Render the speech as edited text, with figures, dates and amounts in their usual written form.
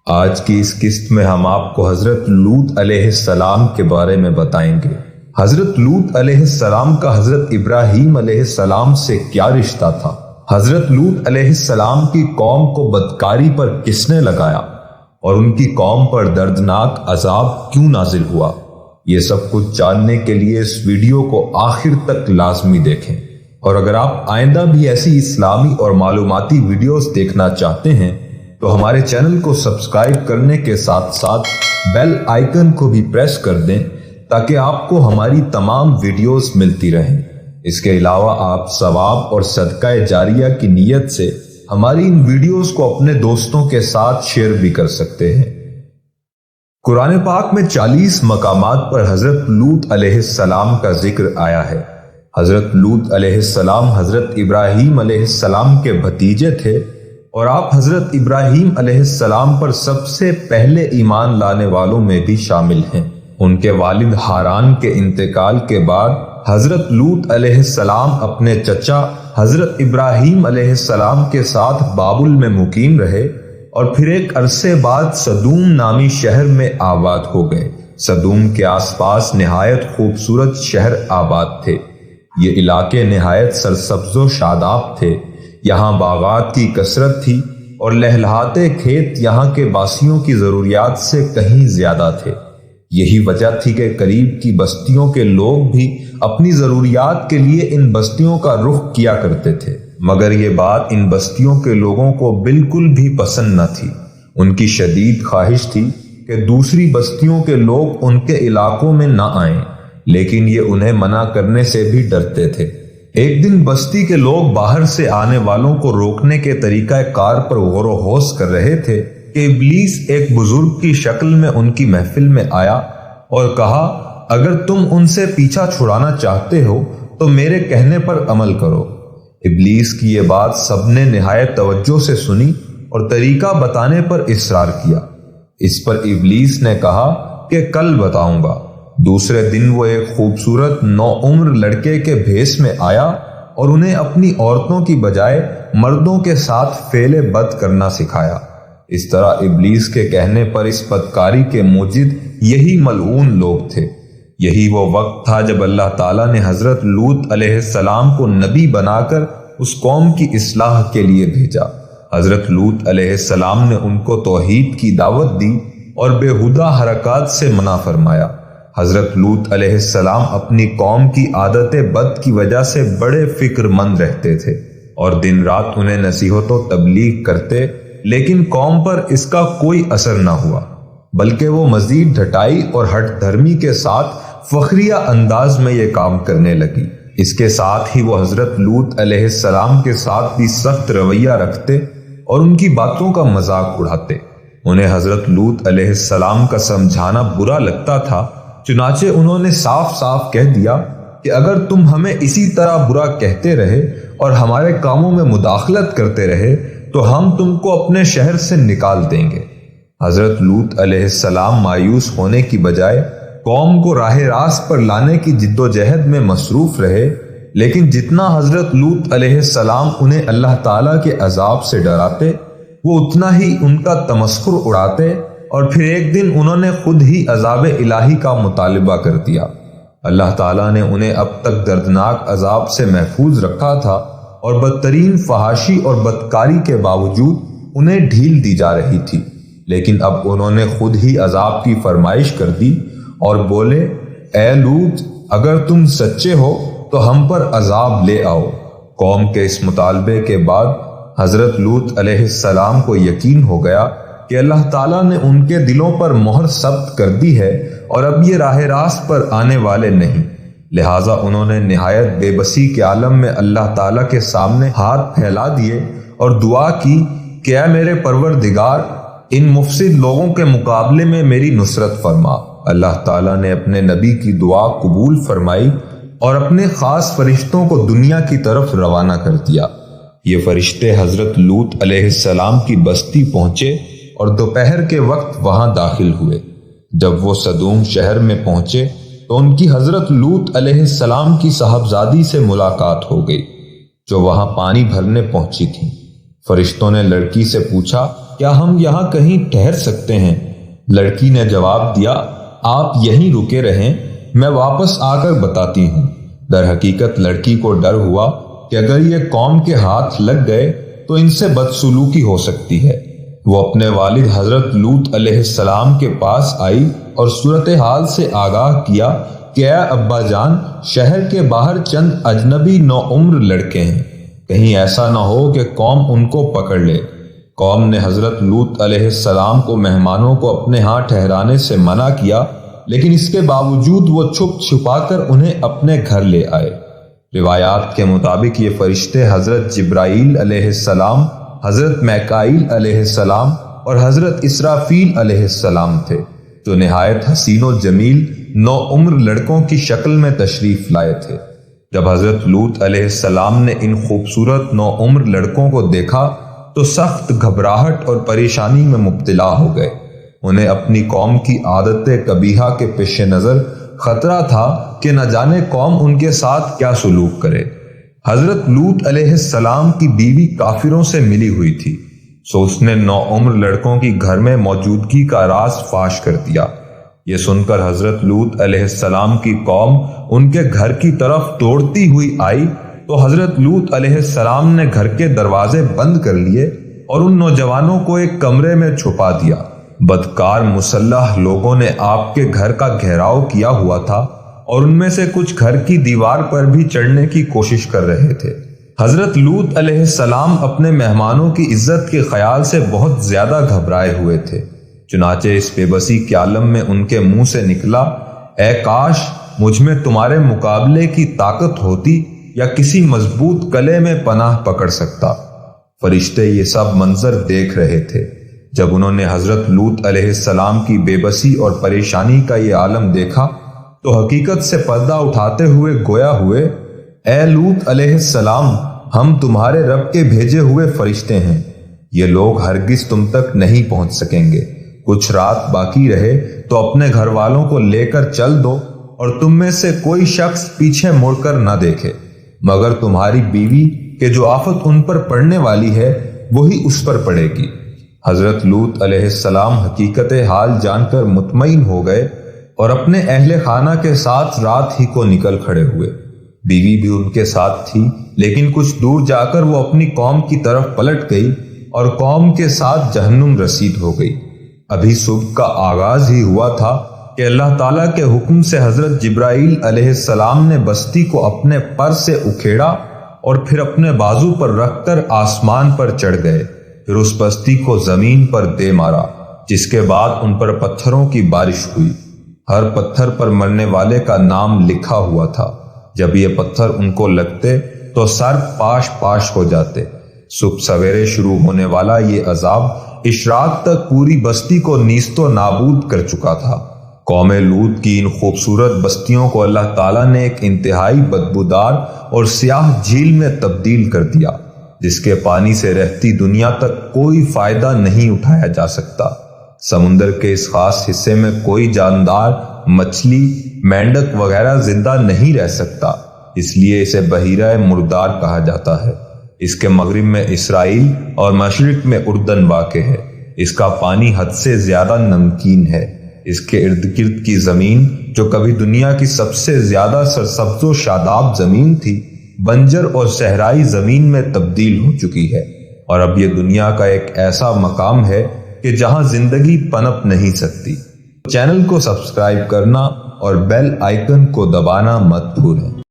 آج کی اس قسط میں ہم آپ کو حضرت لوط علیہ السلام کے بارے میں بتائیں گے۔ حضرت لوط علیہ السلام کا حضرت ابراہیم علیہ السلام سے کیا رشتہ تھا؟ حضرت لوط علیہ السلام کی قوم کو بدکاری پر کس نے لگایا اور ان کی قوم پر دردناک عذاب کیوں نازل ہوا؟ یہ سب کچھ جاننے کے لیے اس ویڈیو کو آخر تک لازمی دیکھیں، اور اگر آپ آئندہ بھی ایسی اسلامی اور معلوماتی ویڈیوز دیکھنا چاہتے ہیں تو ہمارے چینل کو سبسکرائب کرنے کے ساتھ ساتھ بیل آئیکن کو بھی پریس کر دیں تاکہ آپ کو ہماری تمام ویڈیوز ملتی رہیں۔ اس کے علاوہ آپ ثواب اور صدقہ جاریہ کی نیت سے ہماری ان ویڈیوز کو اپنے دوستوں کے ساتھ شیئر بھی کر سکتے ہیں۔ قرآن پاک میں 40 مقامات پر حضرت لوط علیہ السلام کا ذکر آیا ہے۔ حضرت لوط علیہ السلام حضرت ابراہیم علیہ السلام کے بھتیجے تھے، اور آپ حضرت ابراہیم علیہ السلام پر سب سے پہلے ایمان لانے والوں میں بھی شامل ہیں۔ ان کے والد ہاران کے انتقال کے بعد حضرت لوط علیہ السلام اپنے چچا حضرت ابراہیم علیہ السلام کے ساتھ بابل میں مقیم رہے، اور پھر ایک عرصے بعد سدوم نامی شہر میں آباد ہو گئے۔ سدوم کے آس پاس نہایت خوبصورت شہر آباد تھے۔ یہ علاقے نہایت سرسبز و شاداب تھے۔ یہاں باغات کی کثرت تھی اور لہلہاتے کھیت یہاں کے باسیوں کی ضروریات سے کہیں زیادہ تھے۔ یہی وجہ تھی کہ قریب کی بستیوں کے لوگ بھی اپنی ضروریات کے لیے ان بستیوں کا رخ کیا کرتے تھے، مگر یہ بات ان بستیوں کے لوگوں کو بالکل بھی پسند نہ تھی۔ ان کی شدید خواہش تھی کہ دوسری بستیوں کے لوگ ان کے علاقوں میں نہ آئیں، لیکن یہ انہیں منع کرنے سے بھی ڈرتے تھے۔ ایک دن بستی کے لوگ باہر سے آنے والوں کو روکنے کے طریقہ کار پر غور و خوض کر رہے تھے کہ ابلیس ایک بزرگ کی شکل میں ان کی محفل میں آیا اور کہا، اگر تم ان سے پیچھا چھڑانا چاہتے ہو تو میرے کہنے پر عمل کرو۔ ابلیس کی یہ بات سب نے نہایت توجہ سے سنی اور طریقہ بتانے پر اصرار کیا۔ اس پر ابلیس نے کہا کہ کل بتاؤں گا۔ دوسرے دن وہ ایک خوبصورت نوعمر لڑکے کے بھیس میں آیا اور انہیں اپنی عورتوں کی بجائے مردوں کے ساتھ فعل بد کرنا سکھایا۔ اس طرح ابلیس کے کہنے پر اس بدکاری کے موجد یہی ملعون لوگ تھے۔ یہی وہ وقت تھا جب اللہ تعالیٰ نے حضرت لوط علیہ السلام کو نبی بنا کر اس قوم کی اصلاح کے لیے بھیجا۔ حضرت لوط علیہ السلام نے ان کو توحید کی دعوت دی اور بےہودہ حرکات سے منع فرمایا۔ حضرت لوط علیہ السلام اپنی قوم کی عادت بد کی وجہ سے بڑے فکر مند رہتے تھے اور دن رات انہیں نصیحت و تبلیغ کرتے، لیکن قوم پر اس کا کوئی اثر نہ ہوا، بلکہ وہ مزید ڈھٹائی اور ہٹ دھرمی کے ساتھ فخریہ انداز میں یہ کام کرنے لگی۔ اس کے ساتھ ہی وہ حضرت لوط علیہ السلام کے ساتھ بھی سخت رویہ رکھتے اور ان کی باتوں کا مذاق اڑاتے۔ انہیں حضرت لوط علیہ السلام کا سمجھانا برا لگتا تھا، چنانچہ انہوں نے صاف صاف کہہ دیا کہ اگر تم ہمیں اسی طرح برا کہتے رہے اور ہمارے کاموں میں مداخلت کرتے رہے تو ہم تم کو اپنے شہر سے نکال دیں گے۔ حضرت لوط علیہ السلام مایوس ہونے کی بجائے قوم کو راہ راست پر لانے کی جد و جہد میں مصروف رہے، لیکن جتنا حضرت لوط علیہ السلام انہیں اللہ تعالیٰ کے عذاب سے ڈراتے، وہ اتنا ہی ان کا تمسخر اڑاتے، اور پھر ایک دن انہوں نے خود ہی عذاب الہی کا مطالبہ کر دیا۔ اللہ تعالیٰ نے انہیں اب تک دردناک عذاب سے محفوظ رکھا تھا، اور بدترین فحاشی اور بدکاری کے باوجود انہیں ڈھیل دی جا رہی تھی، لیکن اب انہوں نے خود ہی عذاب کی فرمائش کر دی اور بولے، اے لوط، اگر تم سچے ہو تو ہم پر عذاب لے آؤ۔ قوم کے اس مطالبے کے بعد حضرت لوط علیہ السلام کو یقین ہو گیا کہ اللہ تعالیٰ نے ان کے دلوں پر مہر ثبت کر دی ہے اور اب یہ راہ راست پر آنے والے نہیں، لہٰذا انہوں نے نہایت بے بسی کے عالم میں اللہ تعالیٰ کے سامنے ہاتھ پھیلا دیے اور دعا کی کہ اے میرے پروردگار، ان مفسد لوگوں کے مقابلے میں میری نصرت فرما۔ اللہ تعالیٰ نے اپنے نبی کی دعا قبول فرمائی اور اپنے خاص فرشتوں کو دنیا کی طرف روانہ کر دیا۔ یہ فرشتے حضرت لوط علیہ السلام کی بستی پہنچے اور دوپہر کے وقت وہاں داخل ہوئے۔ جب وہ سدوم شہر میں پہنچے تو ان کی حضرت لوط علیہ السلام کی صاحبزادی سے ملاقات ہو گئی، جو وہاں پانی بھرنے پہنچی تھی۔ فرشتوں نے لڑکی سے پوچھا کیا ہم یہاں کہیں ٹھہر سکتے ہیں؟ لڑکی نے جواب دیا، آپ یہیں رکے رہیں، میں واپس آ کر بتاتی ہوں۔ در حقیقت لڑکی کو ڈر ہوا کہ اگر یہ قوم کے ہاتھ لگ گئے تو ان سے بدسلوکی ہو سکتی ہے۔ وہ اپنے والد حضرت لوط علیہ السلام کے پاس آئی اور صورتحال سے آگاہ کیا کہ اے ابا جان، شہر کے باہر چند اجنبی نوعمر لڑکے ہیں، کہیں ایسا نہ ہو کہ قوم ان کو پکڑ لے۔ قوم نے حضرت لوط علیہ السلام کو مہمانوں کو اپنے ہاں ٹھہرانے سے منع کیا، لیکن اس کے باوجود وہ چھپ چھپا کر انہیں اپنے گھر لے آئے۔ روایات کے مطابق یہ فرشتے حضرت جبرائیل علیہ السلام، حضرت میکائیل علیہ السلام اور حضرت اسرافیل علیہ السلام تھے، جو نہایت حسین و جمیل نوعمر لڑکوں کی شکل میں تشریف لائے تھے۔ جب حضرت لوط علیہ السلام نے ان خوبصورت نوعمر لڑکوں کو دیکھا تو سخت گھبراہٹ اور پریشانی میں مبتلا ہو گئے۔ انہیں اپنی قوم کی عادت قبیحہ کے پیش نظر خطرہ تھا کہ نہ جانے قوم ان کے ساتھ کیا سلوک کرے۔ حضرت لوط علیہ السلام کی بیوی کافروں سے ملی ہوئی تھی، سو اس نے نوعمر لڑکوں کی گھر میں موجودگی کا راز فاش کر دیا۔ یہ سن کر حضرت لوط علیہ السلام کی قوم ان کے گھر کی طرف دوڑتی ہوئی آئی تو حضرت لوط علیہ السلام نے گھر کے دروازے بند کر لیے اور ان نوجوانوں کو ایک کمرے میں چھپا دیا۔ بدکار مسلح لوگوں نے آپ کے گھر کا گھیراؤ کیا ہوا تھا اور ان میں سے کچھ گھر کی دیوار پر بھی چڑھنے کی کوشش کر رہے تھے۔ حضرت لوط علیہ السلام اپنے مہمانوں کی عزت کے خیال سے بہت زیادہ گھبرائے ہوئے تھے، چنانچہ اس بے بسی کے عالم میں ان کے منہ سے نکلا، اے کاش مجھ میں تمہارے مقابلے کی طاقت ہوتی یا کسی مضبوط قلعے میں پناہ پکڑ سکتا۔ فرشتے یہ سب منظر دیکھ رہے تھے۔ جب انہوں نے حضرت لوط علیہ السلام کی بے بسی اور پریشانی کا یہ عالم دیکھا تو حقیقت سے پردہ اٹھاتے ہوئے گویا ہوئے، اے لوط علیہ السلام، ہم تمہارے رب کے بھیجے ہوئے فرشتے ہیں، یہ لوگ ہرگز تم تک نہیں پہنچ سکیں گے۔ کچھ رات باقی رہے تو اپنے گھر والوں کو لے کر چل دو اور تم میں سے کوئی شخص پیچھے مڑ کر نہ دیکھے، مگر تمہاری بیوی کہ جو آفت ان پر پڑنے والی ہے وہی اس پر پڑے گی۔ حضرت لوط علیہ السلام حقیقت حال جان کر مطمئن ہو گئے اور اپنے اہل خانہ کے ساتھ رات ہی کو نکل کھڑے ہوئے۔ بیوی بھی ان کے ساتھ تھی، لیکن کچھ دور جا کر وہ اپنی قوم کی طرف پلٹ گئی اور قوم کے ساتھ جہنم رسید ہو گئی۔ ابھی صبح کا آغاز ہی ہوا تھا کہ اللہ تعالیٰ کے حکم سے حضرت جبرائیل علیہ السلام نے بستی کو اپنے پر سے اکھیڑا اور پھر اپنے بازو پر رکھ کر آسمان پر چڑھ گئے، پھر اس بستی کو زمین پر دے مارا، جس کے بعد ان پر پتھروں کی بارش ہوئی۔ ہر پتھر پر مرنے والے کا نام لکھا ہوا تھا۔ جب یہ پتھر ان کو لگتے تو سر پاش پاش ہو جاتے۔ صبح سویرے شروع ہونے والا یہ عذاب اشراق تک پوری بستی کو نیست و نابود کر چکا تھا۔ قوم لوط کی ان خوبصورت بستیوں کو اللہ تعالیٰ نے ایک انتہائی بدبودار اور سیاہ جھیل میں تبدیل کر دیا، جس کے پانی سے رہتی دنیا تک کوئی فائدہ نہیں اٹھایا جا سکتا۔ سمندر کے اس خاص حصے میں کوئی جاندار، مچھلی، مینڈک وغیرہ زندہ نہیں رہ سکتا، اس لیے اسے بحیرہ مردار کہا جاتا ہے۔ اس کے مغرب میں اسرائیل اور مشرق میں اردن واقع ہے۔ اس کا پانی حد سے زیادہ نمکین ہے۔ اس کے ارد گرد کی زمین، جو کبھی دنیا کی سب سے زیادہ سرسبز و شاداب زمین تھی، بنجر اور صحرائی زمین میں تبدیل ہو چکی ہے، اور اب یہ دنیا کا ایک ایسا مقام ہے کہ جہاں زندگی پنپ نہیں سکتی۔ چینل کو سبسکرائب کرنا اور بیل آئیکن کو دبانا مت بھولیں۔